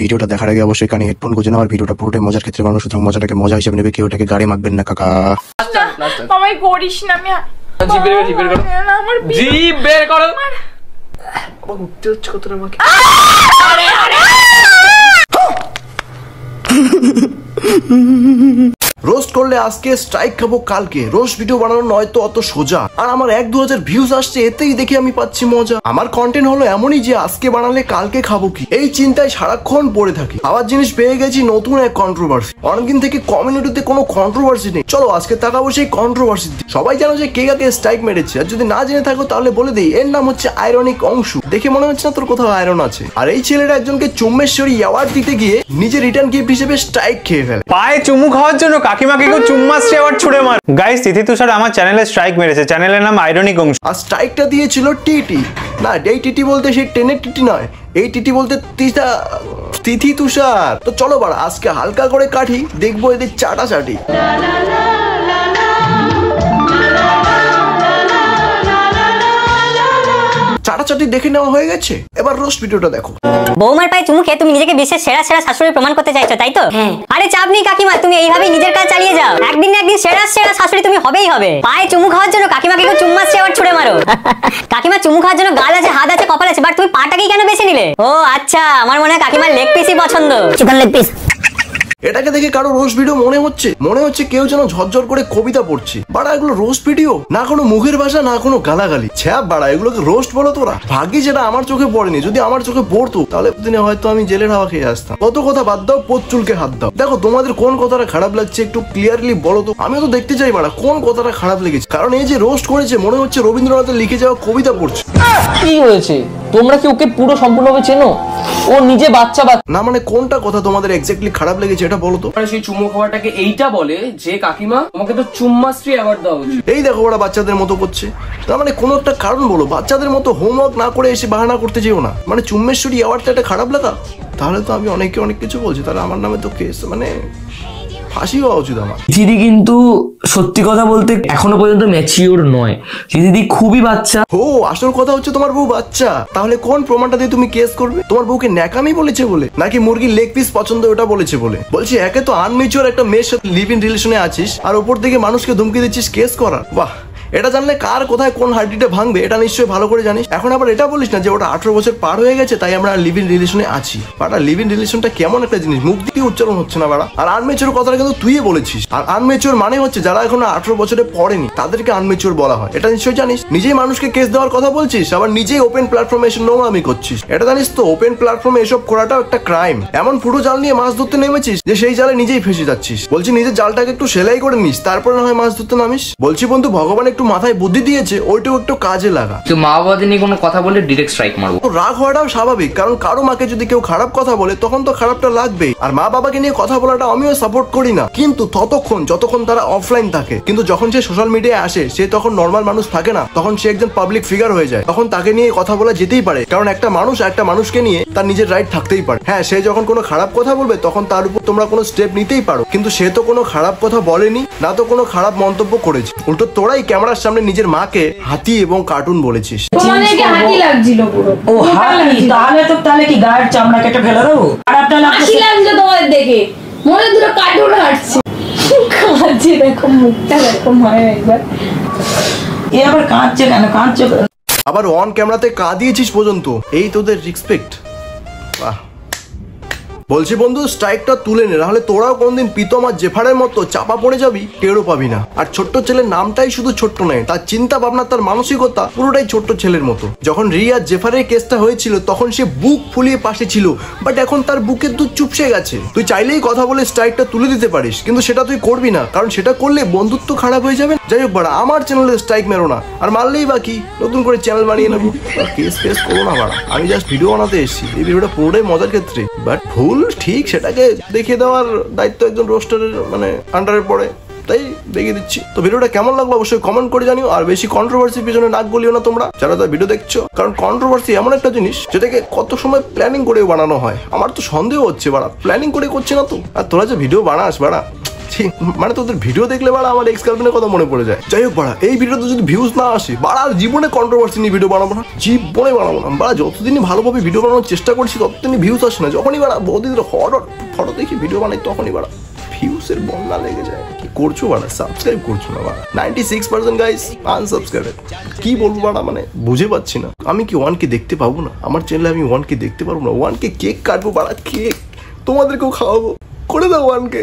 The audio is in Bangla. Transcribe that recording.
ভিডিওটা দেখার আগে অবশ্যই কানে হেডফোন গুঁজে নাও। আর ভিডিওটা পুরোটাই মজার ক্ষেত্রে বানানো, সুতরাং মজাটাকে মজা হিসেবে নেবে, কেউ এটাকে গাড়ি মাখবেন না কাকা। আমায় করিস না, আমি জিভ বের করো, আমার জিভ বের করো। আমার উঠতে হচ্ছে কতটা আমাকে। আরে আরে রোস্ট করলে আজকে, স্ট্রাইক খাবো কালকে। রোস্ট ভিডিও বানানো নয় তো অত সোজা। আর আমার 1-2 হাজার ভিউজ আসছে, এতেই দেখে আমি পাচ্ছি মজা। আমার কন্টেন্ট হলো এমনই যে আজকে বানালে কালকে খাবো কি, এই চিন্তায় সারাক্ষণ পড়ে থাকি। আবার জিনিস পেয়ে গেছি নতুন এক কন্ট্রোভার্সি। অনেকদিন থেকে কমিউনিটিতে কোনো কন্ট্রোভার্সি নেই, চলো আজকে তাকাবো সেই কন্ট্রোভার্সি। সবাই জানো যে কে কাকে স্ট্রাইক মেরেছে, আর যদি না জেনে থাকো তাহলে বলে দিই, এর নাম হচ্ছে আয়রনিক অংশু। দেখে মনে হচ্ছে না তোর কোথাও আয়রন আছে। আর এই ছেলেটা একজনকে চুম্মেশ্বরী অ্যাওয়ার্ড দিতে গিয়ে নিজে রিটার্ন গিফট হিসেবে স্ট্রাইক খেয়ে ফেলে। পায়ে চুমু খাওয়ার জন্য কাকিমাকে কেউ চুম্মাশ্রী অ্যাওয়ার্ড ছুড়ে মার। গাইস, তিথি তুষার আমার চ্যানেলে স্ট্রাইক মেরেছে। চ্যানেলের নাম আয়রনিক অংশ। আর স্ট্রাইকটা দিয়েছিল টিটি। না, এই টিটি বলতে সেই ট্রেনের টিটি নয়, এই টিটি বলতে তিথি তুষার। তো চলো বাড়া আজকে হালকা করে কাঠি, দেখবো এদের চাটাচাটি। চাটাচাটি দেখে নেওয়া হয়ে গেছে, এবার রোস্ট ভিডিওটা দেখো। বৌমার পায়ে চুমু খেয়ে তুমি নিজেকে বিশ্বের সেরা সেরা শাশুড়ি প্রমাণ করতে চাইছো, তাই তো? আরে চাপ নেই কাকিমা, তুমি এইভাবেই নিজের কাজ চালিয়ে যাও। একদিন না একদিন সেরা সেরা শাশুড়ি তুমি হবেই হবে। পায়ে চুমু খাওয়ার জন্য কাকিমাকে কেউ চুম্মাশ্রী অ্যাওয়ার্ড ছুড়ে মারো। কাকিমা চুমু খাওয়ার জন্য গাল আছে, হাত আছে, কপাল আছে, বাট তুমি পাটাকেই কেন বেছে নিলে? ও আচ্ছা, আমার মনে হয় কাকিমার লেগ পিসই পছন্দ, চিকেন লেগ পিস। এটাকে দেখে কারো রোস্ট ভিডিও মনে হচ্ছে কেউ যেন ঝরঝর করে কবিতা পড়ছে। বাড়া এগুলো রোস্ট ভিডিও না, কোনো মুখের ভাষা না কোনো গালাগালি। ছ্যাপ বাড়া, এগুলোকে রোস্ট বলো তোরা? ভাগ্যি যেটা আমার চোখে পড়েনি, যদি আমার চোখে পড়তো তাহলে দিনে হয়তো আমি জেলের হাওয়া খেয়ে আসতাম। কত কথা বাদ দাও, পোত চুলকে হাত দাও। দেখো তোমাদের কোন কথাটা খারাপ লাগছে একটু ক্লিয়ারলি বলো তো, আমিও তো দেখতে চাই বাড়া কোন কথাটা খারাপ লেগেছে। কারণ এই যে রোস্ট করেছে মনে হচ্ছে রবীন্দ্রনাথের লিখে যাওয়া কবিতা পড়ছে। কি হয়েছে? তোমরা কি ওকে পুরো সম্পূর্ণভাবে চেনো? ও নিজে বাচ্চা না, মানে কোনটা কথা তোমাদের এক্স্যাক্টলি খারাপ লেগেছে এটা বলো তো। সেই চুমু খাওয়াটাকে এইটা বলে যে কাকিমা তোমাকে তো চুম্মাশ্রী অ্যাওয়ার্ড দেওয়া উচিত। এই দেখো ওরা বাচ্চাদের মতো করছে। তার মানে কোনো একটা কারণ বলো, বাচ্চাদের মতো হোমওয়ার্ক না করে এসে বাহানা করতে যেও না। মানে চুম্মেশ্বরী অ্যাওয়ার্ডটা এটা খারাপ লাগা? তাহলে তো আমি অনেক কিছু বলছি, তাহলে আমার নামে তো কেস, মানে ফাঁসি হওয়া উচিত আমার। দিদি কিন্তু সত্যি কথা বলতে এখনো পর্যন্ত ম্যাচিওর নয়, দিদি খুবই বাচ্চা। ও আসল কথা হচ্ছে তোমার বউ বাচ্চা। তাহলে কোন প্রমাণটা দিয়ে তুমি কেস করবে? তোমার বউকে ন্যাকামি বলেছে বলে, নাকি মুরগির লেগ পিস পছন্দ ওটা বলেছে বলে? বলছি একে তো আনমেচিওর একটা মেয়ের সাথে লিভ ইন রিলেশনে আছিস, আর ওপর থেকে মানুষকে ধমকি দিচ্ছিস কেস করার। বাহ, এটা জানলে কার কোথায় কোন হাড্ডিটা ভাঙবে এটা নিশ্চয়ই ভালো করে জানিস। এখন আবার এটা বলিস না যে ওটা 18 বছর পার হয়ে গেছে তাই আমরা লিভ ইন রিলেশনে আছি। বাড়া লিভ ইন রিলেশনটা কেমন একটা জিনিস, মুখ দিয়ে উচ্চারণ হচ্ছে না বাড়া। আর আনমেচিওর কথাটা কিন্তু তুই বলেছিস। আর আনমেচিওর মানে হচ্ছে যারা এখনো 18 বছরে পড়েনি তাদেরকে আনমেচিওর বলা হয়, এটা নিশ্চয়ই জানিস। নিজেই মানুষকে কেস দেওয়ার কথা বলছিস, আবার নিজেই ওপেন প্ল্যাটফর্মে এসে নোংরামি করছিস, এটা জানিস তো? ওপেন প্ল্যাটফর্মে এসব করাটাও একটা ক্রাইম। এমন পুরো জাল নিয়ে মাছ ধরতে নেমেছিস যে সেই জালে নিজেই ফেসে যাচ্ছিস। বলছি নিজের জালটাকে একটু সেলাই করে নিস, তারপরে না হয় মাছ ধরতে নামিস। বলছি বন্ধু, ভগবান একটু মাথায় বুদ্ধি দিয়ে ওইটাও একটু কাজে লাগা। তো মা বাবাদের নিয়ে কোনো কথা বলে ডিরেক্ট স্ট্রাইক মারবো। রাগ হওয়াটাও স্বাভাবিক, কারণ কারো মাকে যদি কেউ খারাপ কথা বলে তখন তো খারাপটা লাগবেই। আর মা বাবাকে নিয়ে কথা বলাটা আমিও সাপোর্ট করি না, কিন্তু যতক্ষণ তারা অফলাইন থাকে। কিন্তু যখন সে সোশ্যাল মিডিয়ায় আসে সে তখন নর্মাল মানুষ থাকে না, তখন সে একজন পাবলিক ফিগার হয়ে যায়। তখন তাকে নিয়ে কথা বলা যেতেই পারে, কারণ একটা মানুষকে নিয়ে তার নিজের রাইট থাকতেই পারে। হ্যাঁ, সে যখন কোনো খারাপ কথা বলবে তখন তার উপর তোমরা কোনো স্টেপ নিতেই পারো, কিন্তু সে তো কোনো খারাপ কথা বলেনি, না তো কোনো খারাপ মন্তব্য করেছে। উল্টো তোরাই ক্যামেরার সামনে নিজের মাকে হাতি এবং কার্টুন বলেছিস। তোমাদেরকে হাতি লাগছিল পুরো। ও হাতি? তাহলে কি গায়ের চামড়া কেটে ফেলে দেবো? খারাপটা হাসি লাগছে তোমাদের দেখে, মনে দুটো কার্টুন হাঁটছে। কাঁদছে, দেখো মুখটা দেখো মায়ের একবার। এ আবার কাঁদছে কেন? কাঁদছে আবার অন ক্যামেরাতে কাঁদিয়েছিস পর্যন্ত, এই তোদের রেসপেক্ট। বাহ। বলছি বন্ধু, স্ট্রাইকটা তুলে নে, নাহলে তোরাও কোনদিন প্রীতম আর জেফারের মতো চাপা পড়ে যাবি, টেরও পাবি না। আর ছোট্ট ছেলের নামটাই শুধু ছোট্ট নয়, তার চিন্তা ভাবনা, তার মানসিকতা পুরোটাই ছোট্ট ছেলের মতো। যখন রিয়া জেফারের কেসটা হয়েছিল তখন সে বুক ফুলিয়ে পাশে ছিল, বাট এখন তার বুকের দুধ চুপসে গেছে। তুই চাইলেই কথা বলে স্ট্রাইকটা তুলে দিতে পারিস, কিন্তু সেটা তুই করবি না, কারণ সেটা করলে বন্ধুত্ব খারাপ হয়ে যাবে। যাই হোক বাড়া, আমার চ্যানেলে স্ট্রাইক মেরো না, আর মারলেই বাকি নতুন করে চ্যানেল বানিয়ে নেবো। কেস করো না বাড়া, আমি জাস্ট ভিডিও বানাতে এসেছি। এই ভিডিওটা পুরোটাই মজার ক্ষেত্রে, বাট ভুল ঠিক সেটাকে দেখিয়ে দেওয়ার দায়িত্ব একজন রোস্টারের মানে আন্ডারে পড়ে, তাই দেখিয়ে দিচ্ছি। তো ভিডিওটা কেমন লাগলো অবশ্যই কমেন্ট করে জানিও। আর বেশি কন্ট্রোভার্সির পিছনে নাক গলিও না তোমরা যারা তার ভিডিও দেখছো, কারণ কন্ট্রোভার্সি এমন একটা জিনিস যেটাকে কত সময় প্ল্যানিং করে বানানো হয়। আমার তো সন্দেহ হচ্ছে বাড়া প্ল্যানিং করে করছে না তো। আর তোরা যে ভিডিও বানাস বাড়া, ছি, মানে তোদের ভিডিও দেখলে বাড়া আমার এক্স গার্লফ্রেন্ডের কথা মনে পড়ে যায়। যাই হোক বাড়া, এই ভিডিওতে যদি ভিউজ না আসে বাড়া জীবনে কন্ট্রোভার্সি নিয়ে ভিডিও বানাবো না, জীবনে বানাবো না বাড়া। যতদিনই ভালোভাবে ভিডিও বানানোর চেষ্টা করছি ততদিনই ভিউজ আসে না। যখনই বাড়া বৌদিদের হরর ফটো দেখি ভিডিও বানাই তখনই বাড়া ভিউসের বন্যা লেগে যায়। কি করছো বাড়া, সাবস্ক্রাইব করছো না বাড়া। 96% গাইস আনসাবস্ক্রাইবেড। কি বলবো বাড়া, মানে বুঝে পাচ্ছি না। আমি কি 1K দেখতে পাবো না? আমার চ্যানেলে আমি 1K দেখতে পারবো না? 1K কেক কাটবো বাড়া, কেক তোমাদেরকেও খাওয়াবো, করে দাও 1K।